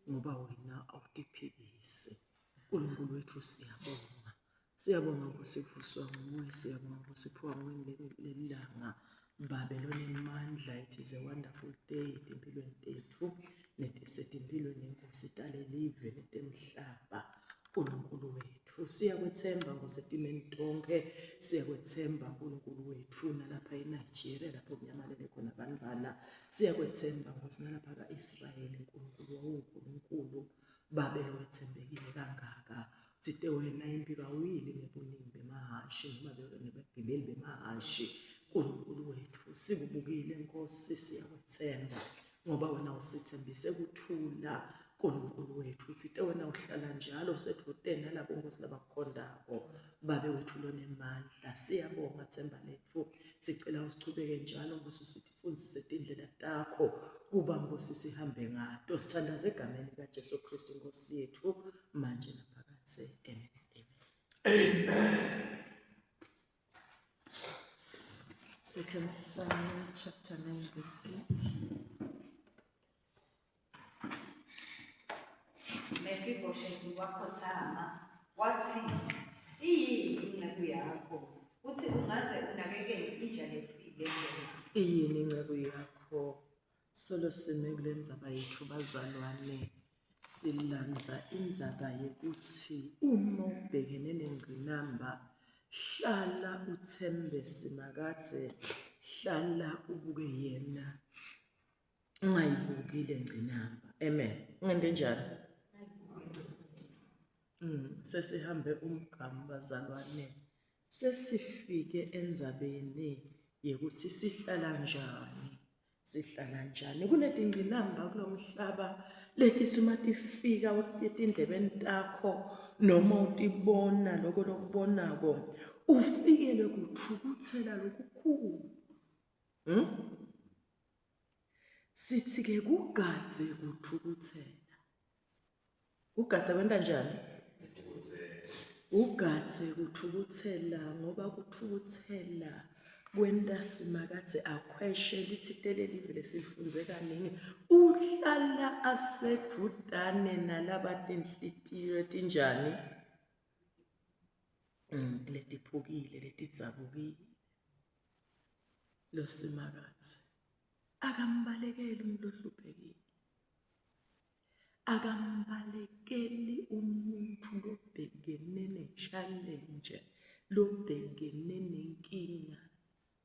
ngoba wena awutiphikise. uNkulunkulu wethu siyabonga. Siyabonga ngosivuswa nguwe, siyabonga ngosiphiwa nguwe leli langa. Babelone amandla, it is a wonderful day empilweni tethu, nethi empilweni yenkosi italelive letemhlaba. uNkulunkulu wethu siyakwethemba ngosetimeni tonke, siyakwethemba uNkulunkulu wethu nalapha eNigeria lapho kunyamalele khona abantwana, siyakwethemba ngosinalapha ka-Israyeli. uNkulunkulu babe wethembekile kangaka. Site wena impilo awuyili nebuningi bemahashi noma nebagibeli bemahashi. uNkulunkulu wethu sikubukile Nkosi, siyakwethemba ngoba wena usithembise kuthula. uNkulunkulu wethu site wena uhlala njalo usedvoteni nalabo Nkosi labakukhondako. Babe wethu lonemandla, siyabonga themba lethu. Sicela usichubeke njalo Nkosi, usifundise indlela takho kuba Nkosi sihambe ngato. Sithandaza egameni likaJesu Kristu Nkosi yethu manje naphakade. Amen. Amen. 2 Samuel chapter 9 verse 8. Mefiboshethi wakhothama wathi, iyini inceku yakho, uthi ungaze unakekele inja lefile njena? Iyini inceku yakho? Solo sime kule ndzaba yethu bazalwane, silanza indzaba yekuthi uma ubhekene nengqinamba, hlala uthembe simakadze, hlala ubuke yena, ungayibuki le ngqinamba. Amen. Ngende njani? Sesihambe umgamu bazalwane, sesifike endzabeni yekuthi sihlala njani. Kunetingqinamba kulo mhlaba leti simatifika etindlebeni takho noma utibona loko lokubonako ufikele kuthukuthela lokukhulu. Sithi ke kugadze kuthukuthela. Ugadze kwenta njani? Ugadze kuthukuthela, ngoba kuthukuthela kwenta simakadze akhweshe. Lithi telelive lesifunze kaningi, uhlala asedudane nalabatenhlitiyo etinjani, letiphukile, letidzabukile. Lo simakadze akambalekeli umuntu ohluphekile, akambalekeli umuntu lobhekene ne-challenge, lobhekene nenkinga,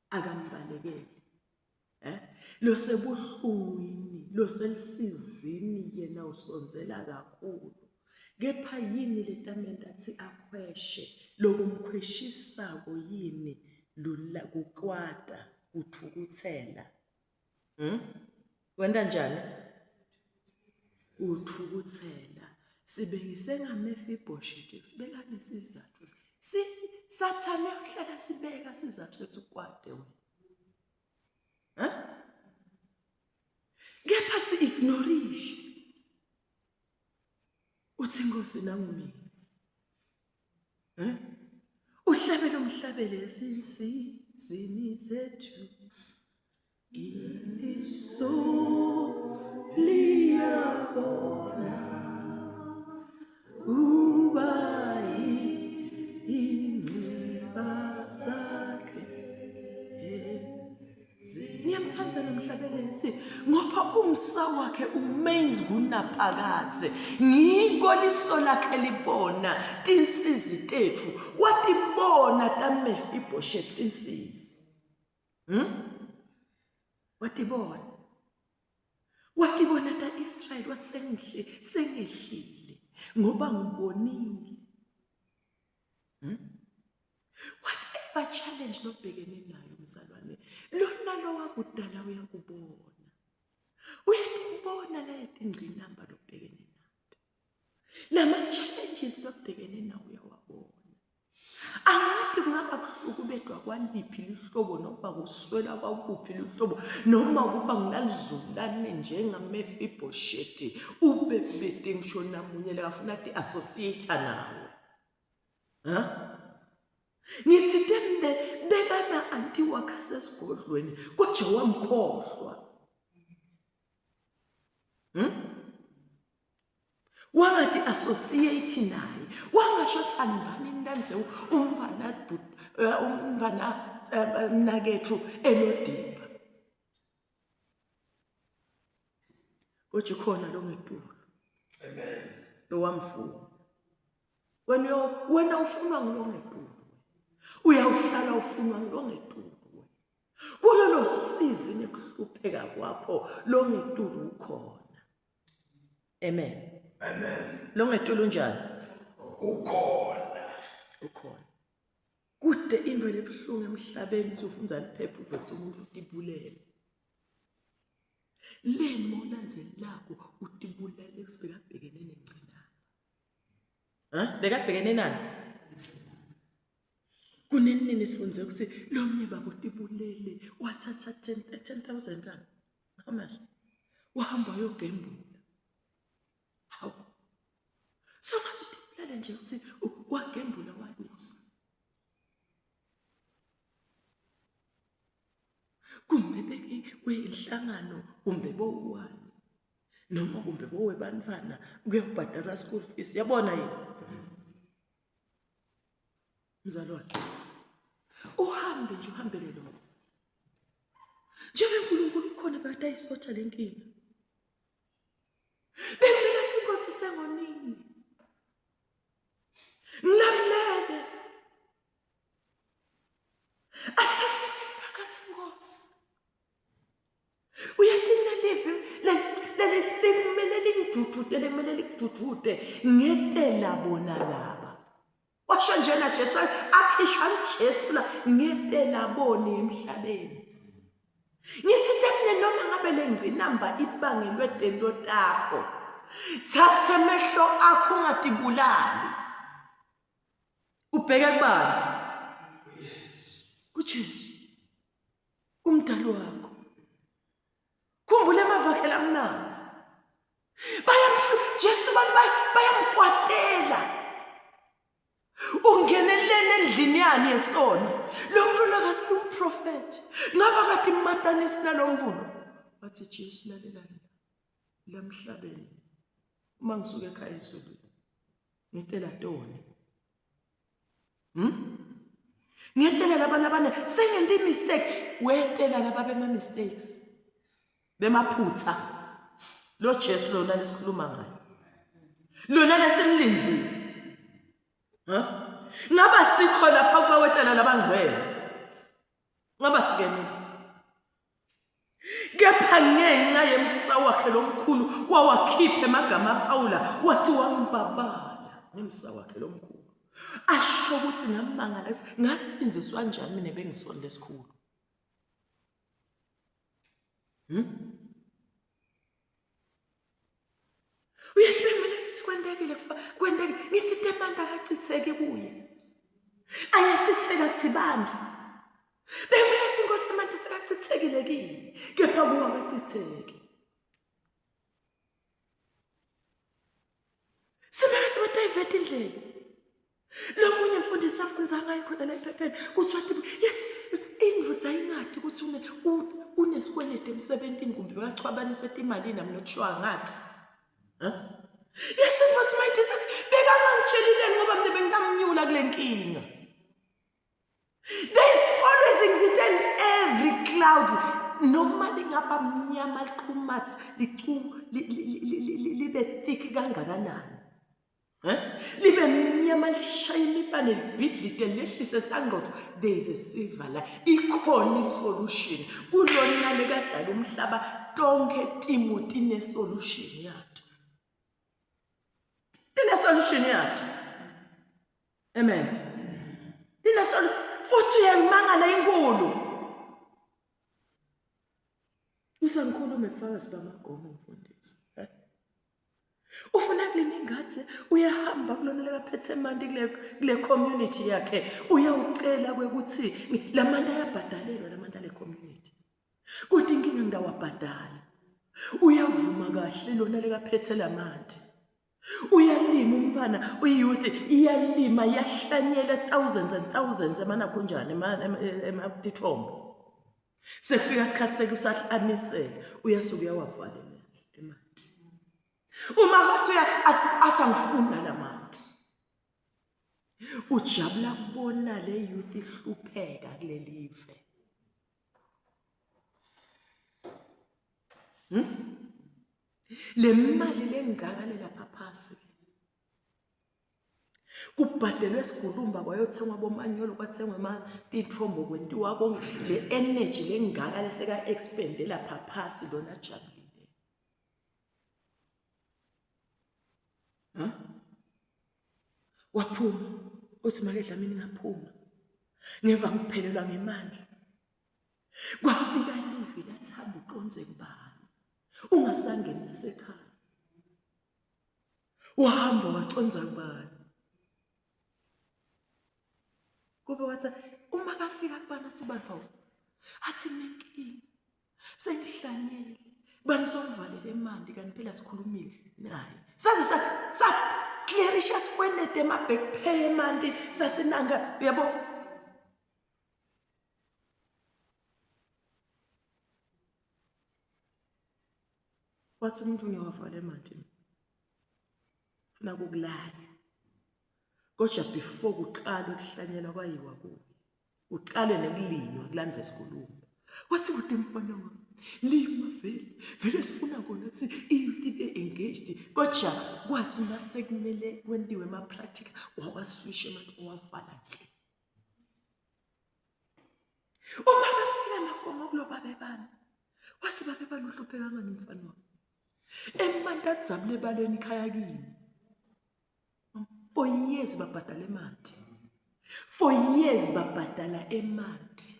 akambalekeli. Lo sebuhlungwini, lo selisizini, yena usonzela kakhulu. Kepha yini letamenda athi akhweshe, lokumkhweshisako yini? Kukwata, kuthukuthela. Wenda njani? Uthukuthela. Sibekise ngaMefiboshethi, sibeka nesizathu. Sithi Sathane uhlala sibeka sizathu sethu kwade wena. Kepha si-ignorishe. Uthi Nkosi nangumina. Uhlabele umhlabele ezinsizini zethu. Iliso liyabona ubayi ingciba zakhe. Ngiyamthandzela umhlabelesi ngoba umsa wakhe umenzi kunaphakadze. Ngiko liso lakhe libona tinsizi tethu. Watibona taMefiboshethi tinsizi. Watibona ta-Israyeli, wathi sengehlile ngoba ngibonile. Whatever challenge nobhekene nayo mzalwane, lona lo wakudala uyakubona. Uyatibona naletingqinamba lobhekene nato. Lama-challenges lobhekene nawo uyawabona. Angathi kungaba kuhlukubedwa kwaliphi lihlobo noma kuswela kwakuphi lihlobo noma kuba ngilalizulane njengaMefiboshethi ube bete ngisho namunye lekafuna ati associate nawe. Ngisithembe bekana anti wakhe sesigodlweni kodwa wamkhohlwa. Wangathi associate naye, wangasho sanibani ntanze umvana mnakethu elodimba. Othi khona lo ngetulo. Amen. Lo wamfuna. Wena ufunwa ngulo ngetulo. Uyawuhlala ufunwa ngulo ngetulo. Kulolo sizi nekuhlupheka kwakho lo ngetulo ukhona. Amen. Amen. Lo ngetulo njani? Ukhona. Kude into lebuhlungu emhlabeni ufunza liphepha uvese umuntu utibulele. Lemo ulandzelako utibulele kusibekabhekene nengcinamba. Bekabhekene nani? Kunenini sifunze ukuthi lo mnye baba utibulele wathatha 10,000 rand. How much? Wahamba uyogembula. Hawu. So masutibulele nje ukuthi wagembula walusa. Kumbe beke kuyinhlangano kumbe bowani noma kumbe bowebantwana kuyobhadalwa school fees yabona yini mzalwane uhambe nje uhambele lo njengoba uNkulunkulu khona batayisotha lenkinga bemina inkosi sengonini ngilamlele athathe phakathi inkosi uyathina live kumele likududude ngetela bona laba washo njena Jesu akhishwa uJesu la ngetela bona emhlabeni ngithi temne noma ngabe lengcinamba ibangelwe dendo takho thathe emehlo akho ungadibulali ubheke kubani kuJesu umdali wakho khumbula emavakhela amnanzi Jesu bayamkwatela ungenelele endlini yani yesono lo mvulo akasi umprofeti ngaba kade imatanisi nalo mvulo wathi Jesu lalelani lamhlabeni uma ngisuka ekhaya esonto ngitela toni ngitela labantu sengente mistake wetela lababe ma mistakes bemaphutha lo Jesu lona lesikhuluma ngayo lona lesimlinzile ngaba sikho lapha kuba wetela labangcwele ngaba sikenile kepha ngenxa yemsa wakhe lomkhulu wawakhipha emagama aPaula wathi wambabala ngemsa wakhe lomkhulu asho ukuthi ngamangala ngasinziswa njani mina bengisona lesikhulu uyathi bemelethi kwendeke ngithi temanda akachitheke kuye ayachitheka kuthi bantu bemelethi inkosi amanda sikachithekile kini kepha kuwa akachitheke simele sibatayiveta indlela lo munye mfundisi afunza ngayo khona la ephepheni kuthi wathi yethi indvodza ingadi ukuthi unesikwelede emsebentini kumbe bayachwabanisa imali nami nokushwa ngathi yes mfundisi my Jesus bekangangitshelile ngoba mina bengamnyula kule nkinga there is always exit in every cloud noma lingaba mnyama liqumathi libe thick kangakanani libe mnyama lishaya imibane libhidlike lehlise sangqotho there is a silver la ikhona isolution kulona lekadala umhlaba tonke Timothy ne solution yato ina solution yato amen ina futhi uyamangala inkulu usangikhuluma efakazi bamagoma umfundisi ufuna kulima ingadi uyahamba kulona lekaphethe mandi kule community yakhe uyawucela kwekuthi lamanda ayabhadalelwa lamanda le community kodwa inkinga ngidawabhadala uyavuma kahle lona lekaphethe lamandi uyalima umfana uyouth iyalima yahlanyela thousands and thousands emana kunjani ematithombo sefika isikhathi sekusahlanisela uyasuka uyawavala imali Uma kwathi athi angifuna lamanti. Ujabula kubona le youth ihlupheka kulelive. Le mali lengaka lapha phasi. Kubhadelwe esigulumba kwayothengwa bomanyolo kwathengwa amatithombo kwentiwa konke le energy lengaka leseka expende lapha phasi lona jabulile. Waphuma uthi makedla mina ngaphuma ngeva ngiphelelwa ngemali. Kwafika livi lathi hamba uqonze kubani ungasangeni nasekhaya. Wahamba waconza kubani. Kube wathi uma kafika kubani athi baphawu athi nenkingi sengihlanyele banisomvalele imali kanti phela sikhulumile naye saze sa clearisha sikwelede emabhek payment sathi nanga yabo wathi umuntu uyawavala imali funa kukulaya. Kodwa before kuqala ukuhlanyela kwayiwa kuwe. Uqale nekulinywa kulandwe esikhuluma. Wathi kude mfana wami lima vele sifuna kona ukuthi iyouth ibe engaged. Kodwa kwathi mase kumele kwenziwe ama practical wawaswisha manje owavala nje. Uma bafika nakoma kulo babebani. Wathi babebani uhlupheka ngani mfana wami. Emanda adzabule baleni ikhaya kimi. For years babhadala emanti. For years babhadala emanti.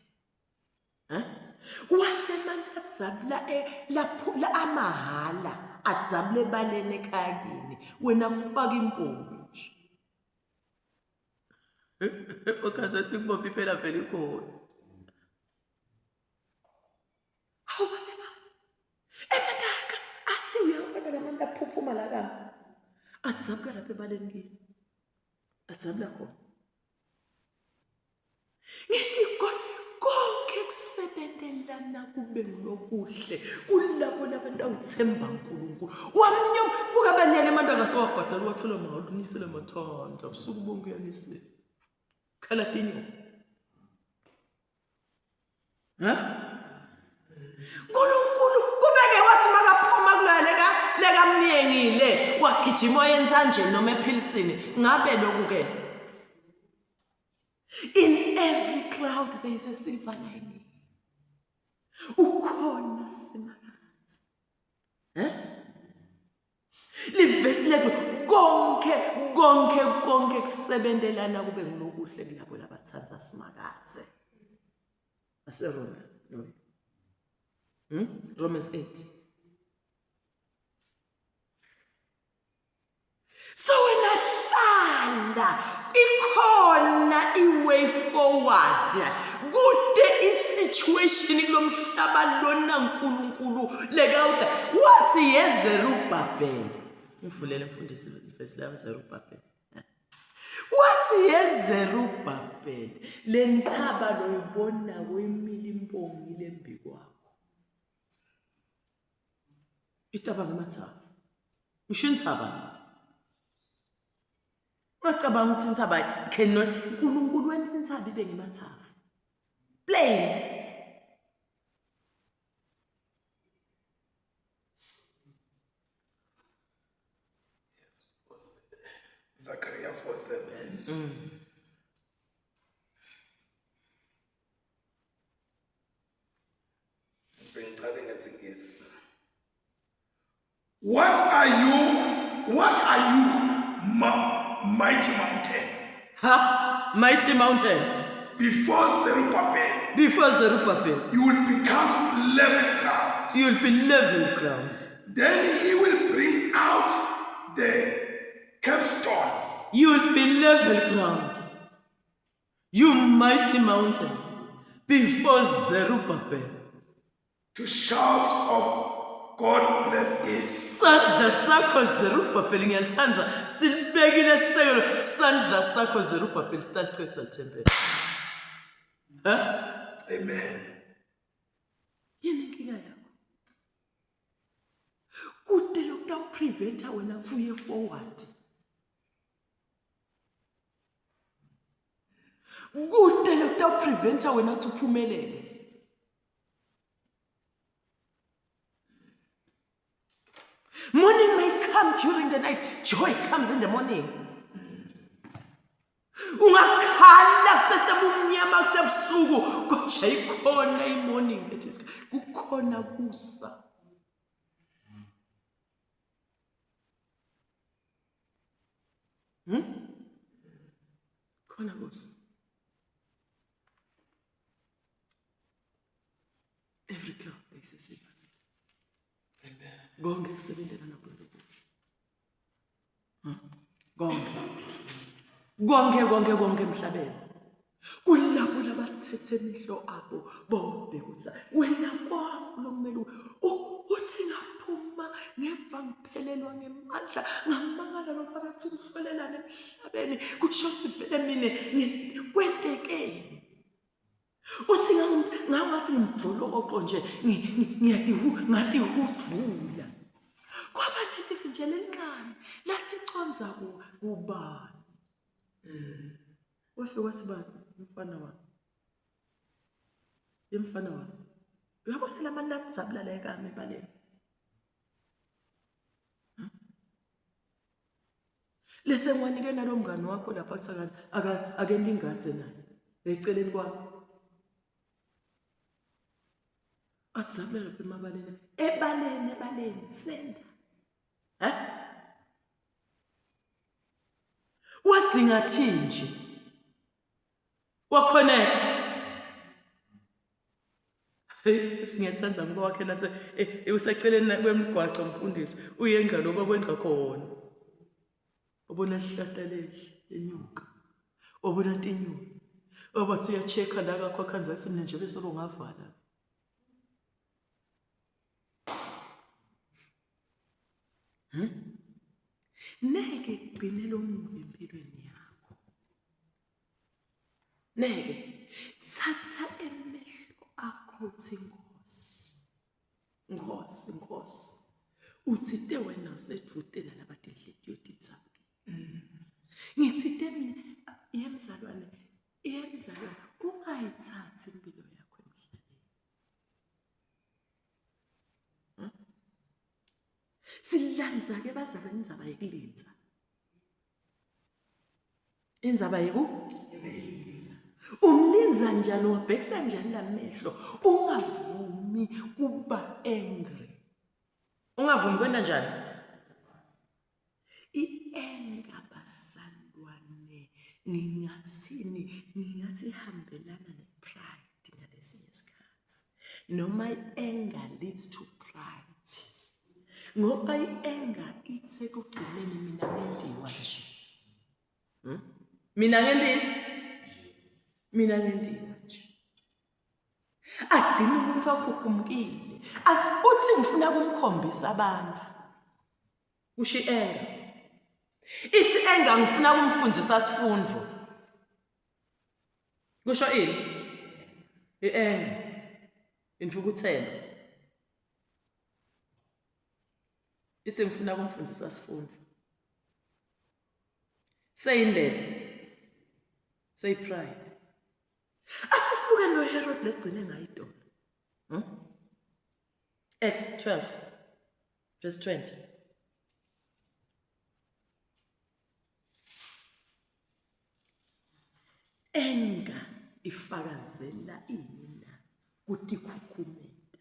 Wathi emanda adzabula la amahala adzabule baleni ekhaya kini wena kufaka impompi nje. Okaze sikubophi phela vele ikhona. Hawu baba. Emandaka athi uyabona lamanda phuphuma la kama. Adzabula lapha ebaleni kini. Adzabula khona. Ngithi konke kusebendelana kube ngulokuhle kulabo labantu awuthemba uNkulunkulu. Wamnyoma buka banyele amanda ngasewabhadala wathola maholo unisele mathanda ubusuku bonke uyanisela. Khala tinyo. Nkulunkulu kubeke wathi makaphuma kulale leka mnyengile wagijima yenza nje noma ephilisini ngabe lokhu ke. In every cloud there is a silver lining. Ukhona simakazi. Livesi lethu konke kusebendelana kube ngulokuhle kulabo labathatha simakazi. Aseroma no. Romans 8. So when I ikhona i-way forward kude i-situation kulomhlaba lona uNkulunkulu lekawuda wathi yeZerubabel ngivulele mfundisi ifesi la Zerubabel wathi yeZerubabel lenthaba loyibona kwemili impongi lembi kwakho itaba ngamathaba ngisho inthaba ngacabanga ukuthi inthaba kheno uNkulunkulu wena inthaba ibe ngemathafa plain Zechariah 4:7. What are you, mighty mountain? Mighty mountain. Before Zerubbabel, you will become level ground. You will be level ground. Then he will bring out the capstone. You will be level ground. You mighty mountain. Before Zerubbabel. To shout of God bless it. Sandla sakho Zerubbabel ngiyalithanza silibekile sekelo sandla sakho Zerubbabel sitalithetha lithempeli. Amen. Yini inkinga yakho? kude lokutawupreventa wena ukuthi uye forward. Kude lokutawupreventa wena ukuthi uphumelele. Morning may come during the night. Joy comes in the morning. Ungakhala kusesebumnyama kusebusuku kodwa ikhona imorning that is kukhona kusa. Khona kusa. Every cloud is a silver. Gonke kusebenzela nabantu kuhle. Gonke emhlabeni. Kulabo labathethe emihlo abo bobhekuza. Wena kwakho lokumele uthi ngaphuma ngeva ngiphelelwa ngemandla ngamangala lokho abathi ukuhlolelana emhlabeni kusho ukuthi vele mina kwentekeni. Uthi ngathi ngimjolokoqo nje ngathi hudula. Kwaba nelifi nje lencane lathi conza kubani. Wafika wasibani umfana wami. Yemfana wami. Uyabona lamanye atzabula la ekame ebaleni. Lese ngwanike nalomngane wakho lapha kuthakani ake lingathe naye. Eceleni kwami. Atzabula lapha emabaleni. Ebaleni center. Wathi ngathi nje. Wa connect. Singethenza ngoba wakhe nase useceleni kwemigwaco mfundisi uyenga loba kwenga khona. Ubona ihlahla lesi enyuka. Ubona intinyuka. Obathi uyachecka la kakho kanza simne nje bese longavala. Neke gcinela omubi empilweni yakho. Neke thatha emehlo akho uthi Nkosi. Uthi te wena usedvutela labantu enhliziyo dithabi. Ngithi mina yemzalwane ungayithathi impilo yakho emhlabeni. Silanza ke bazalwane indzaba yekulinza. Indzaba yekulinza. Umlinza njalo wabhekisa njani lamehlo ungavumi kuba angry. Ungavumi kwenda njani? I-anger basandwane ngingathi ihambelana ne-pride ngalesinye isikhathi. Noma i-anger leads to pride. Ngoba i-anger ithe kugcineni mina ngendiwa nje. Mina ngendiwa nje. Agcina umuntu wakhukhumukile. Uthi ngifuna kumkhombisa abantu. Kusho i-anger. Ithi anger ngifuna kumfundisa isifundo. Kusho ini? I-anger. Inthukuthelo. Ithi ngifuna kumfundisa isifundo. Sayinlezo. Say pride. Asisibuke lo Herod lesigcine ngayidona. Acts 12 verse 20. Anger ifakazela ina kuthi khukhumeta.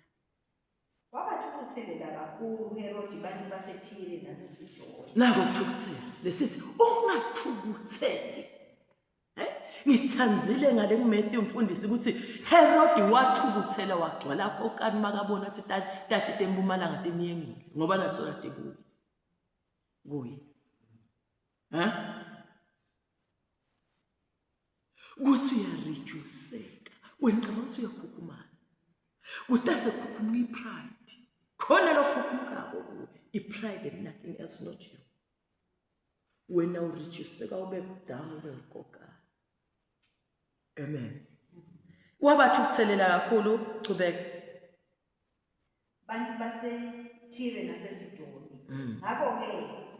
Wabathukuthelela kakhulu uHerodi bantu baseThire naseSidoni. Nako ukuthukuthela. Lesithi ungathukutheli. Ngithanzile ngale kuMatthew umfundisi ukuthi Herodi wathukuthela wagcwala kokani makabona sitati tempumalanga temiyengile ngoba naso kade kuyi. Kuthi uyareduceka wena mase uyakhukhumana. Utase khukhumula ipride. Khona lokhukhumukako kuwe ipride and nothing else not you. Wena ureduceka ube down ube ukokana. Amen. Wabathukuthelela kakhulu chubeka. Bantu baseThire naseSidoni ngakho-ke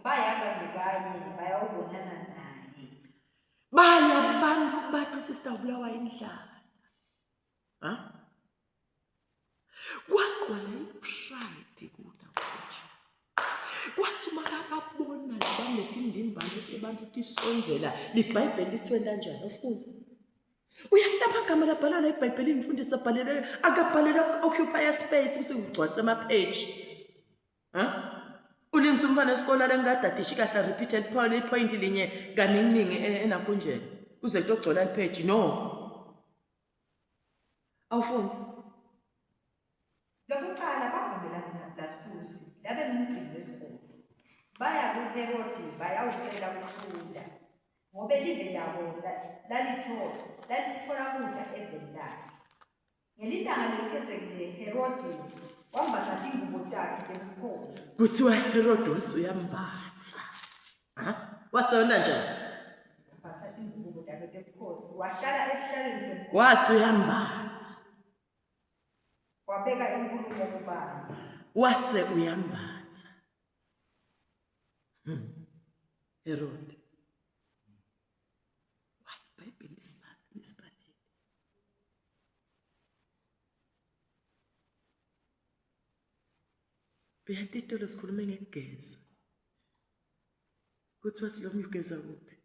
bayahamba ngekanye bayawubonana naye. Baya abantu bathi usista ubulawa indlala. Kwaqwala ipride kuna manje. Kwathi makababona labantu indimbalo abantu tisonzela liBhayibheli lithi wena kanjani ofunza. Uyakutapha igama labhalana eBhayibhelini mfundisi abhalele akabhalela occupier space usugcwasa ama-page. Ulingisa umfana esikole lengadadishi kahle repeated point linye kaningi enakhunjeni kuze kugcwala ipage no. Awufunza. Lokuqala bavumelana naBlastus labe ngumgcini wesikole. Baya kuHerodi bayawucela ukuthula ngoba elive labo lalithola kudla eveni lakhe. Ngelilanga lelikhethekile Herodi wambatha ingubo takhe ebukhosi. Kuthiwa Herodi wasuyambatha. Wasona njani? Wambatha ingubo takhe ebukhosi wahlala esihlalweni sebukhosi. Wasuyambatha. Wabeka inkulumo kubani. Wase uyambatha. Herodi. Why iBhayibheli lisibhalele? Uyatitolo sikhulume ngekugeza. Kuthiwa silomu ugeza kuphi?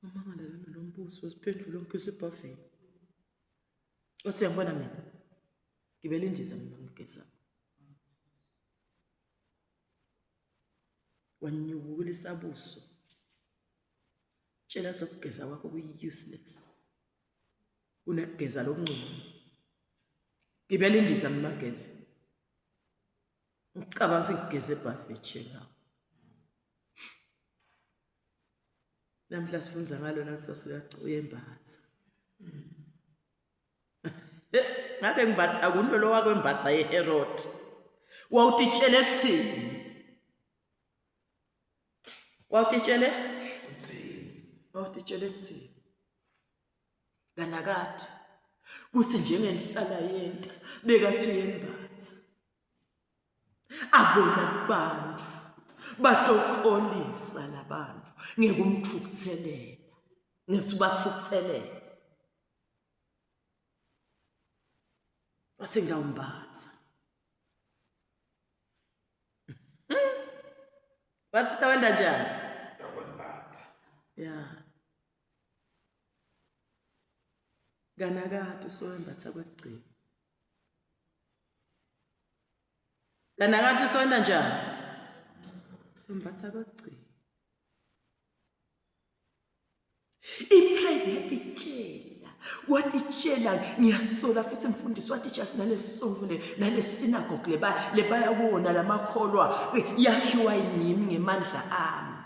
Uma ngalana lo mbuso wasiphendula ongikuse ebhavini. Othi uyangibona mina? Ngibele indiza mina ngigeza. Wanyukula isabuso. Tshela sokugeza kwakho kuyi-useless. Unekugeza lokungcono. Ngibele indiza mina ngigeza. Ngicabanga ukuthi ngigeze ebhavini ngawo. Namhla sifunza ngalo nathi uyembatha. Ngabe ngibatha kuno lo wakwembatha yeHerodi. Wawutitshele ekuthini? Wawutitshele ekuthini? Kanakade kuthi njengenihlala yenta bekathi uyembatha. Abona abantu batoxolisa labantu ngeke umthukuthelela. Ngeke ubathukuthelela. Wathi ngawumbatha. Wathi utawenda njani? Ngawumbatha. Ya. Kanakade usowembatha kwekugcina. Kanakade usowenda njani? Sombatha kwekugcina. Ipride yapitshela. Watitshela ngiyasola futhi mfundisi watitsha sinalesonto nalesinagogue lebaya wona lamakholwa yakhiwa yimi ngemandla ami.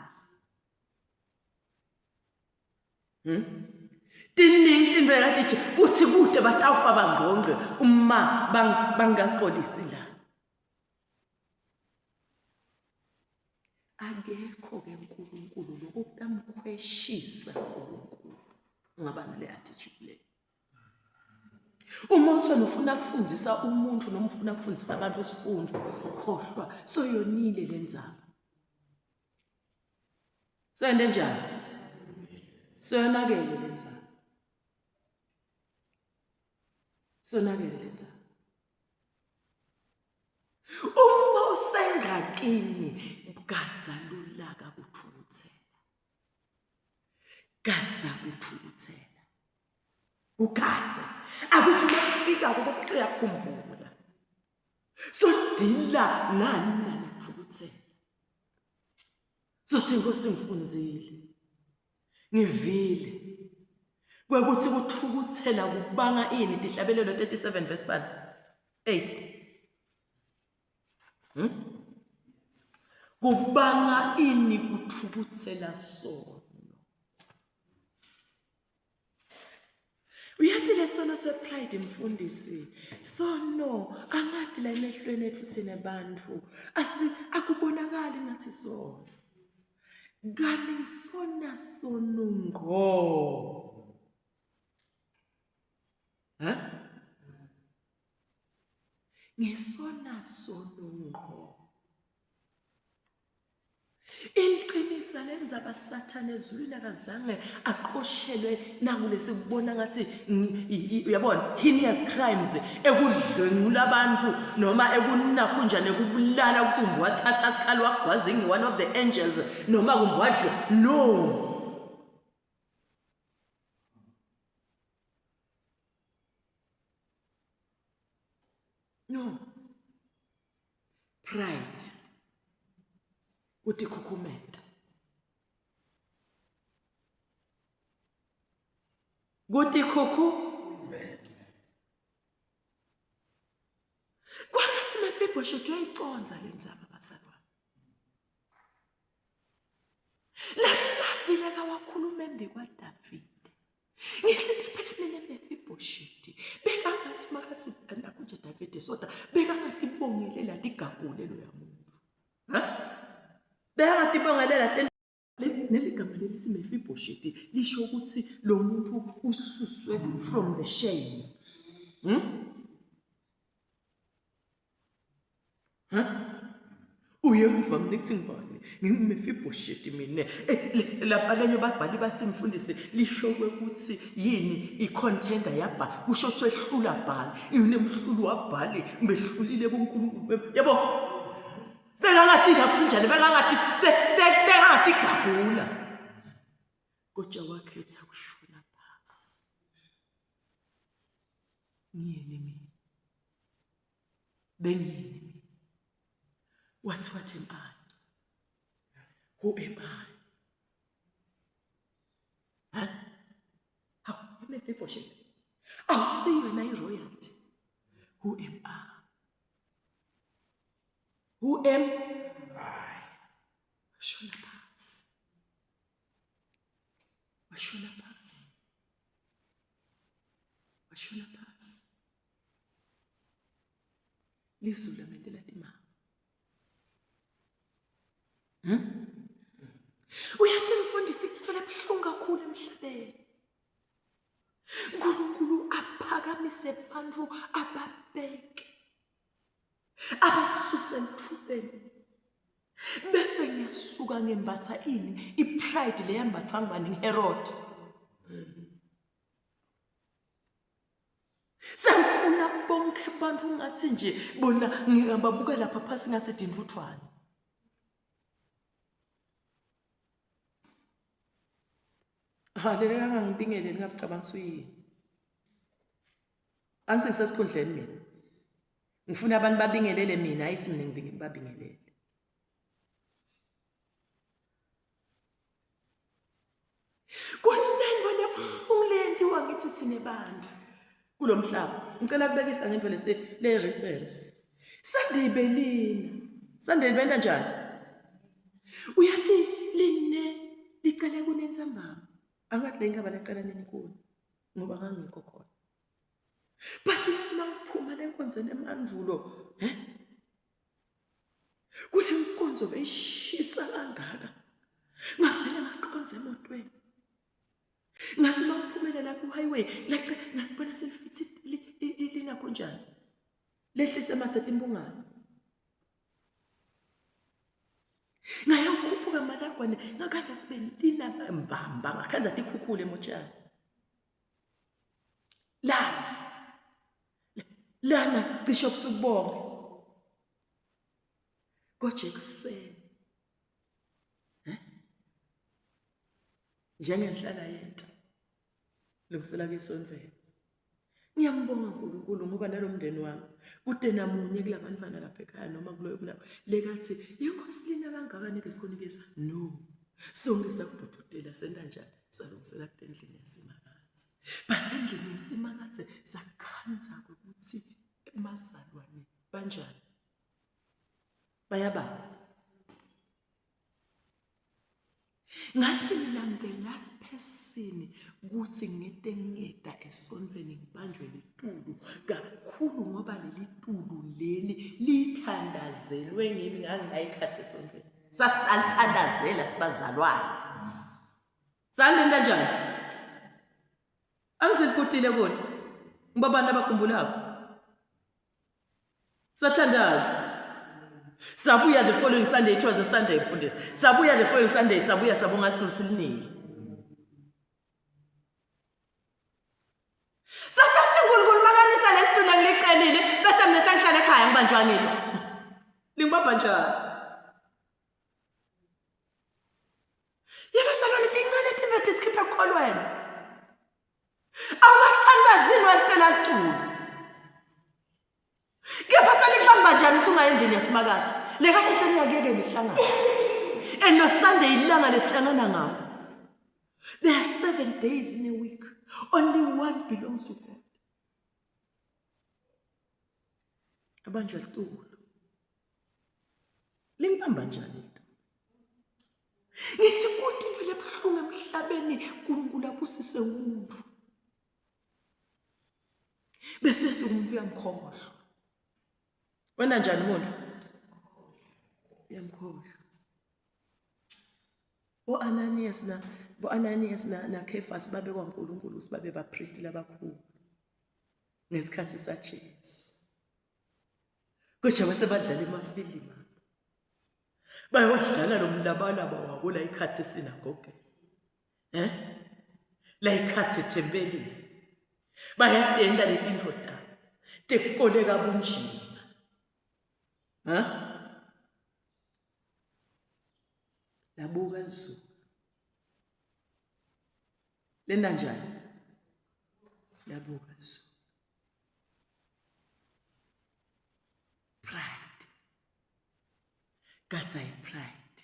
Tiningi tinto yakatitsha kuthi kude batawufa bangqongqe uma bangaxolisi la. Akekho ke uNkulunkulu lokutamkhweshisa uNkulunkulu ungaba nale attitude le. Uma uthona ufuna ukufundisa umuntu noma ufuna ukufundisa abantu isifundo khohlwa soyonile lenzaba. Sende njani? Sonakele lenzaba. Sonakele lenzaba. Uma usengxakini gadzalulaka kuthukuthela. Gadza kuthukuthela. Ugadze. Akuthi mafika bese soyakhumbula. Sodila nani nokuthukuthela. Sothi Nkosi ngifunzile. Ngivile. Kwekuthi kuthukuthela kubanga ini dihlabelelo 37 verse 8. Kubanga ini kuthukuthela sono. Uyathi lesono sepride mfundisi. Sono angathi la emehlweni ethu sinebantu akubonakali ngathi sono. Kanti ngisona sono ngqo. Ngisona sono ngqo. Iliqinisa lenza abasathane ezulwini akazange aqoshelwe nakulesi kubona ngathi uyabona heinous crimes ekudlwengula abantu noma ekunakhunjana ekubulala ukuthi umwathatha isikhali wakugwazingi one of the angels noma kumwadlo no pride uthi khukhumeta kuthi khukhu kwangathi Mefiboshethi uyayiconza le ndzaba abazalwane lapha kawakhuluma embi kwaDavide ngisithi phela mina Mefiboshethi bekangathi makathi nakunje Davide soda bekangathi bongelela ligagule lo yamuntu bekangathi bongelela neligama lelisi Mefiboshethi lisho ukuthi lo muntu ususwe from the shame uye ngivamile ukuthi ngibani ngiMefiboshethi mina lapha lenye babhali bathi mfundisi lisho ukuthi yini icontender yabha kusho ukuthi ehlula bhali inemhlulu wabhali behlulile kuNkulunkulu yabo bekangathi ngakunjani bekangathi gagula kodwa wakhetha ukushona phansi ngiyini mina bengiyini mina what am I? Who am I? Huh? How many people should? I'll see you when I royalty. Who am I? Who am I? Washona phansi. Washona phansi. Washona phansi. Lizulu lamendela timama. Uyathi mfundisi kuthola ebuhlungu kakhulu emhlabeni. uNkulunkulu aphakamise abantu ababheke abasuse emthubeni bese ngiyasuka ngembatha ini ipride leyambathwa ngubani ngiHerod. Sangifuna bonke abantu ngathi nje bona ngingababukela lapha phasi ngathi dinvuthwane. Halele ngangibingeleli ngabacabanga suyini. Angisesikhundleni mina. Ngifuna abantu babingelele mina ayisimine ngibabingelele. Kunengo nebuhlungu wangithi thine bantu kulomhlaba. Ngicela kubekisa ngento le recent. Sandibelina njani? Uyathi line licele kunentsambama. Angathi le ngaba lecala nini kulo ngoba ngangikho khona. But sinaphuma lenkonzo nemandulo, kule nkonzo beyishisa kangaka. Ngavela ngaqonza emotweni. Ngathi mangiphumelela ku highway, ngabona selifithi lina kanjani. Lehlise amathatha imbungane. Ngayakhuphuka malagwane ngakhathi sibe lina mbamba ngakhanza tikhukhule emotshani. Lana cishe ubusubonge. Kojekuseni. Njengenhlala yenta. Lungisela ke sonvele. Ngiyambonga uNkulunkulu ngoba nalomndeni wami kude namunye kulabantwana lapha ekhaya noma kuloyo kunabo lekathi inkosi lina kangaka ke sikonikeza no songisa kubhududela senda njani salungisela kudendlini yasemakathe but endlini yasemakathe sakhanza ukuthi emazalwane banjani bayaba ngathi mina the last person ukuthi ngedengeda esonveni ngibanjwe litulu kakhulu ngoba leli tulu leli lithandazelwe ngimi ngangayikhathi esonveni sasalithandazela sibazalwane salinda njani angiseliputile kona ngoba abantu abakhumbulayo sathandaza Sabuya the following Sunday, it was a Sunday mfundisi. Sabuya the following Sunday, sabuya sabonga tuliningi. Sathatha uNkulunkulu makanisa lelitula ngicelile bese mina sengihlala ekhaya ngibanjwanile. Lingibamba njani? Yebo salona tincane tivethe sikhiphe ekholweni. Awukathandazini walicela litulu. Kepha salikubamba njani usunga endlini yasimakathi? Lekathi ngiyakuyeke lihlangana. And no Sunday ilanga lesihlangana ngalo. There are 7 days in a week. Only one belongs to God. Abanjwa litulu. Lingibamba njani into? Ngithi kuthi into lebuhlungu emhlabeni uNkulunkulu abusise umuntu. Bese umuntu uyamkhohlwa. Wena njani umuntu? Uyamkhohlwa. Bo-Ananias na Kephas babe kwaNkulunkulu sibabe bapriest labakhulu. Ngesikhathi saJesu. Kodwa bese badlala emafilimu. Bayodlala lo mlabalaba wabo la ikhathi esinagoge. La ikhathi ethempelini. Bayadenda letindoda. Tekoleka bunjini. Labuka nsu. Lenda njani? Labuka nsu. Pride. Gatsa pride.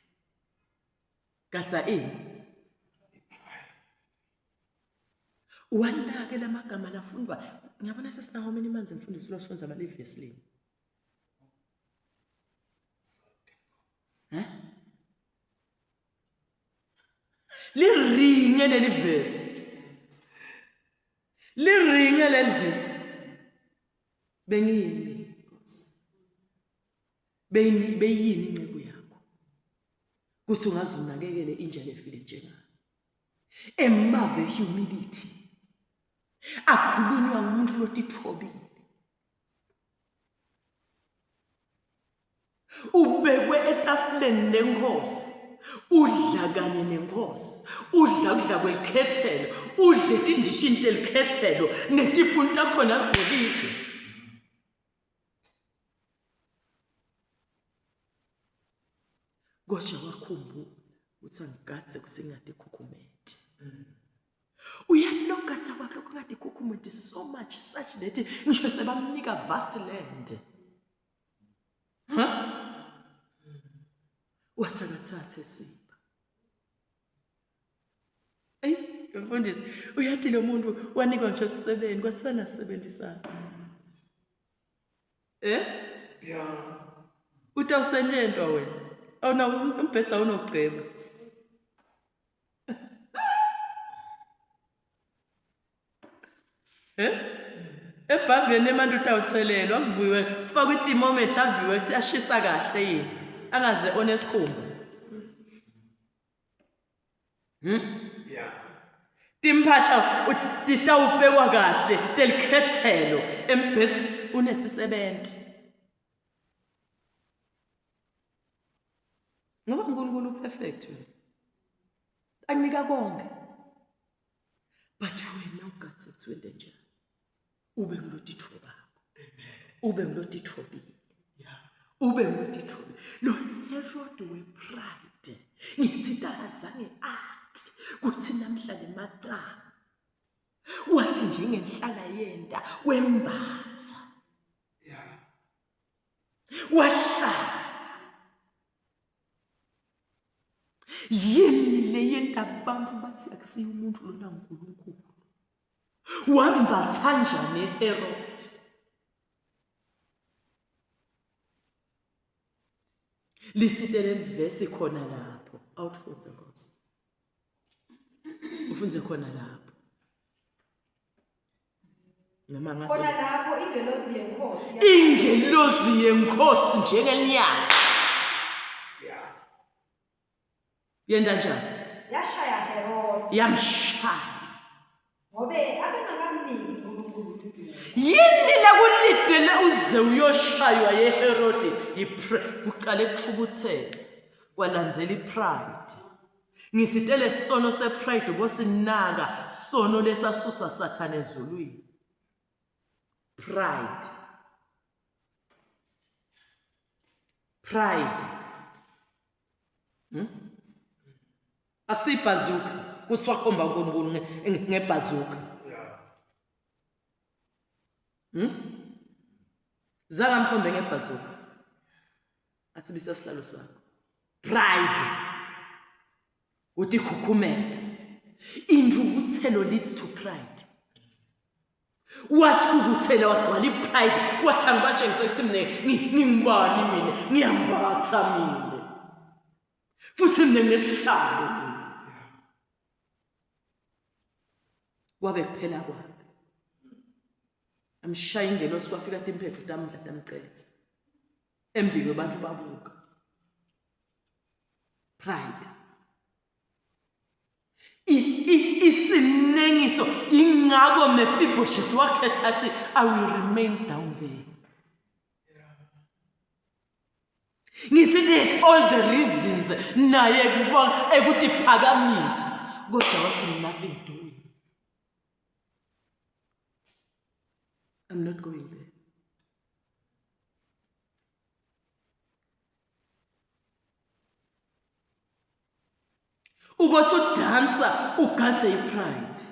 Gatsa ini? Wanda ke lamagama lafundwa. Ngiyabona sesina how many months imfundisi losifundza amalivi esilimi. Liringe leli verse. Liringe leli verse. Bengiyini Nkosi. Beyini incebo yakho. Kuthi ungaze unakekele inja lefile njengani. Emave humility. Akhulunywa ngumuntu lotithobile. Ubekwe etafuleni lenkosi. Udla kanye nenkosi. Udla kudla kwekhethelo. Udle tindishi into elikhethelo netipunta khona ligolide. Kodwa wakhumbula ukuthi angigatse kusingade khukhumeti. Uyalogatha kwakhe kungade khukhumeti so much such that ngisho sebamnika vast land. Wasakathathe sipha. Mfundisi, uyathi lo muntu wanikwa ngisho 7 kwasibana 77. Yeah. Utawusentshentwa wena. Awuna umbhetha unogceba. Ebhaveni emantu utawuthelelwa kuvuyiwe ufaka i-thermometer aviwe ukuthi ashisa kahle yini angaze onesikhumba. Yeah. Timpahla uthi titawubekwa kahle telikhethelo embhethi unesisebenzi. Ngoba uNkulunkulu perfect wena. Akunika konke. But wena ugathe kuthwende njani? Ube ngilotitho bakho. Amen. Ube ngilotithobile. Yeah. Ube ngilotithobile. Lo Herod we-pride. Ngithi takazange athi kuthi namhlanje macala. Wathi njengenhlala yenda wembatha. Yeah. Wahlala. Yini le yenda abantu bathi akusiyo umuntu lona uNkulunkulu. Wambatha njani Herod? Litsitele verse khona lapho. Awufunze Nkosi. Ufunze khona lapho. Noma ngaso. Khona lapho ingelosi yenkosi. Ingelosi yenkosi njengelinyazi. Yeah. Yenda njani? Yashaya Herod. Yamshaya. Ngobe abengakamniki uNkulunkulu ududumo yini lakulidele uze uyoshaywa yeHerodi kuqale kuthukuthela kwalandzela ipride. Ngisitele sono sepride bosinaka sono lesasusa Sathane ezulwini. Pride. Akusibhazuka kuthiwa khomba uNkulunkulu ngebhazuka. Zaka mkhombe ngebhazuka. Athi bisa sihlalo sakho. Pride. Uthi khukhumeta. Indukuthelo leads to pride. Wathukuthela wagcwala ipride wasangibatshengisa ukuthi ngingibani mina ngiyambatha mina futhi mina nginesihlalo kwabe kuphela kwakhe amshaya ingelosi kwafika tempethu tamdla tamcethe embike abantu babuka. Pride. Isinengiso ingako Mephibosheth wakhetha athi I will remain down there. Ngisithi had all the reasons naye ekuthi phakamisa kodwa wathi nothing doing. I'm not going there. Ubothi udansa ugadze ipride.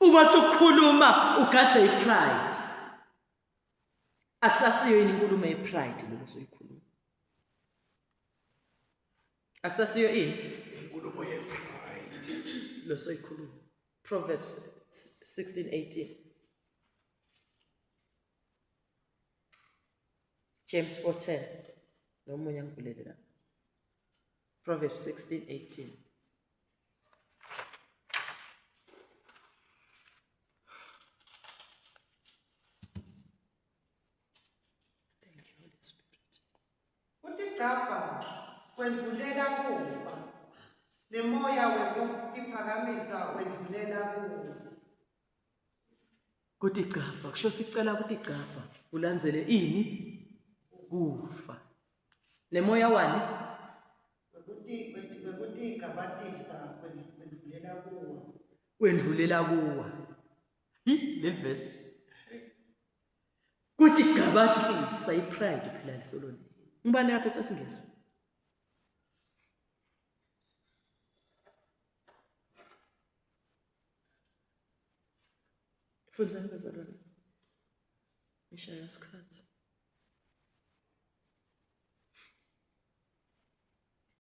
Ubothi ukhuluma ugadze ipride. Akusasiyo yini inkulumo yepride lo soyikhuluma. Akusasiyo yini inkulumo yepride lo soyikhuluma. Proverbs 16:18. James 4:10. Nomunye angivulele la. Proverbs 16:18. Thank you, Holy Spirit. Utigcabha wendlulela kufa. Nemoya wekuphakamisa wendlulela kufa. Kuthi gcapha kusho sicela ukuthi gcapha ulandzele ini kufa. Nemoya wani Wekuti gabatisa wendlulela kuwa. Le verse. Kuthi gabatisa ipride phela lisoloni. Ngibani lapha esasingesi? Funzani bazalwane. Ishaya isikhathi.